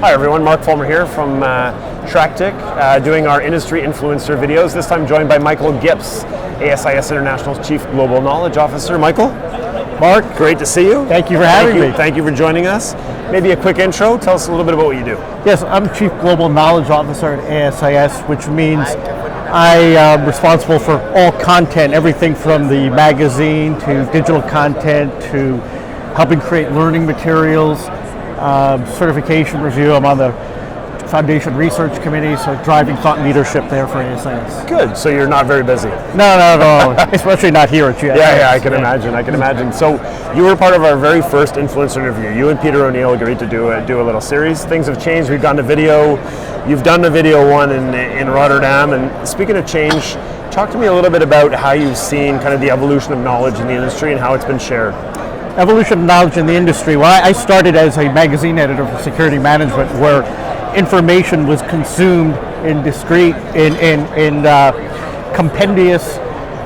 Hi everyone, Mark Fulmer here from TrackTik, doing our industry influencer videos. This time joined by Michael Gips, ASIS International's Chief Global Knowledge Officer. Michael? Mark, great to see you. Thank you for having me. Thank you for joining us. Maybe a quick intro, tell us a little bit about what you do. Yes, I'm Chief Global Knowledge Officer at ASIS, which means I am responsible for all content, everything from the magazine to digital content to helping create learning materials, certification review. I'm on the Foundation Research Committee, so driving thought leadership there for ASIS. Good, so you're not very busy. No, not at all, especially not here at GSX. Yeah, I can imagine. So you were part of our very first influencer interview. You and Peter O'Neill agreed to do a little series. Things have changed, we've gone to video. You've done the video one in Rotterdam, and speaking of change, talk to me a little bit about how you've seen kind of the evolution of knowledge in the industry and how it's been shared. Evolution of knowledge in the industry. Well, I started as a magazine editor for security management, where information was consumed in discrete, in compendious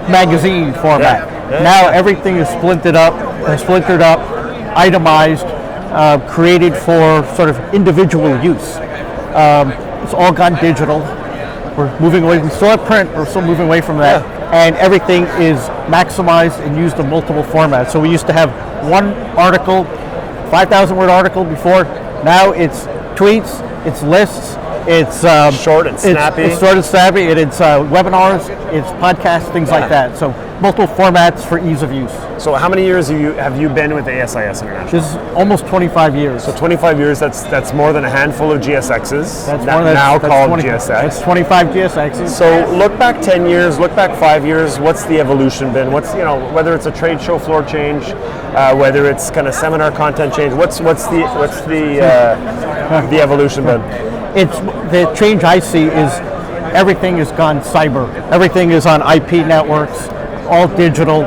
magazine format. Yeah. Now everything is splintered up, itemized, created for sort of individual use. It's all gone digital. We're moving away. We still have print. We're still moving away from that. Yeah. And everything is maximized and used in multiple formats. So we used to have one article, 5,000 word article before. Now it's tweets, it's lists, it's short and snappy. It's short and snappy. It's webinars, it's podcasts, things like that. So multiple formats for ease of use. So how many years have you been with ASIS International? This is almost 25 years. So 25 years, that's more than a handful of GSXs, That's now called 20, GSX. That's 25 GSXs. So look back 10 years, look back 5 years, what's the evolution been? What's, whether it's a trade show floor change, whether it's kind of seminar content change, what's the evolution been? It's the change I see is everything has gone cyber. Everything is on IP networks, all digital.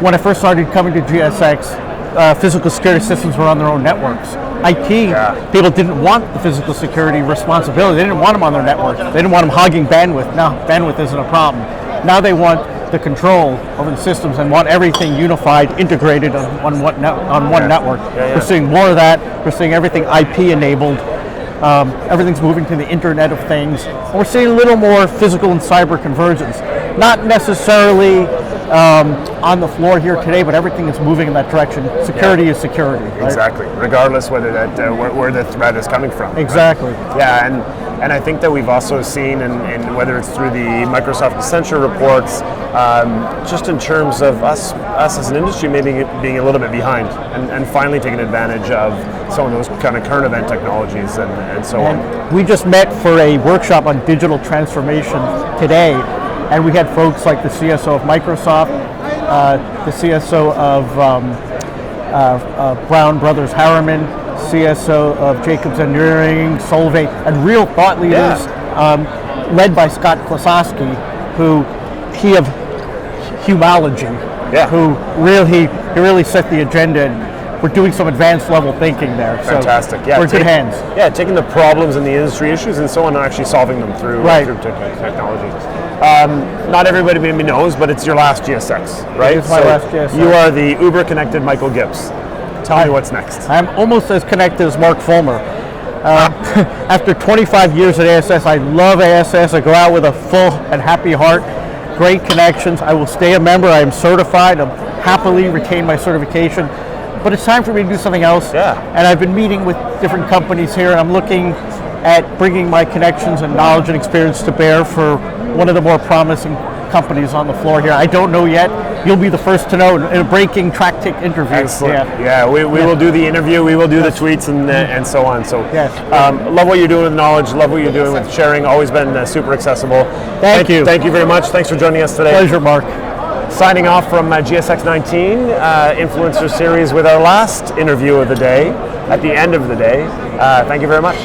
When I first started coming to GSX, physical security systems were on their own networks. IT, people didn't want the physical security responsibility. They didn't want them on their network. They didn't want them hogging bandwidth. Now, bandwidth isn't a problem. Now they want the control over the systems and want everything unified, integrated on one network. We're seeing more of that. We're seeing everything IP enabled. Everything's moving to the Internet of Things. We're seeing a little more physical and cyber convergence. Not necessarily on the floor here today, but everything is moving in that direction. Security is security. Right? Exactly, regardless whether that where the threat is coming from. Exactly. Right? Yeah, and I think that we've also seen, and whether it's through the Microsoft Accenture reports, just in terms of us as an industry maybe being a little bit behind, and finally taking advantage of some of those kind of current event technologies and so on. We just met for a workshop on digital transformation today, and we had folks like the CSO of Microsoft, the CSO of Brown Brothers Harriman, CSO of Jacobs Engineering, Solvay, and real thought leaders, led by Scott Klosowski, he of Humology, who really set the agenda. And we're doing some advanced level thinking there. Fantastic. So we're in good hands. Yeah, taking the problems and the industry issues and so on and actually solving them through technology. Not everybody maybe knows, but it's your last GSX, right? It's my last GSX. You are the Uber connected Michael Gips. Tell me what's next. I'm almost as connected as Mark Fulmer. After 25 years at ASS, I love ASS. I go out with a full and happy heart. Great connections. I will stay a member. I am certified. I'll happily retain my certification. But it's time for me to do something else. Yeah. And I've been meeting with different companies here, and I'm looking at bringing my connections and knowledge and experience to bear for one of the more promising companies on the floor here. I don't know yet. You'll be the first to know in a breaking TrackTik interview. Excellent. Yeah, we will do the interview. We will do the tweets and so on. So love what you're doing with knowledge. Love what you're doing with sharing. Always been super accessible. Thank you. Thank you very much. Thanks for joining us today. Pleasure, Mark. Signing off from GSX19 influencer series with our last interview of the day at the end of the day. Thank you very much.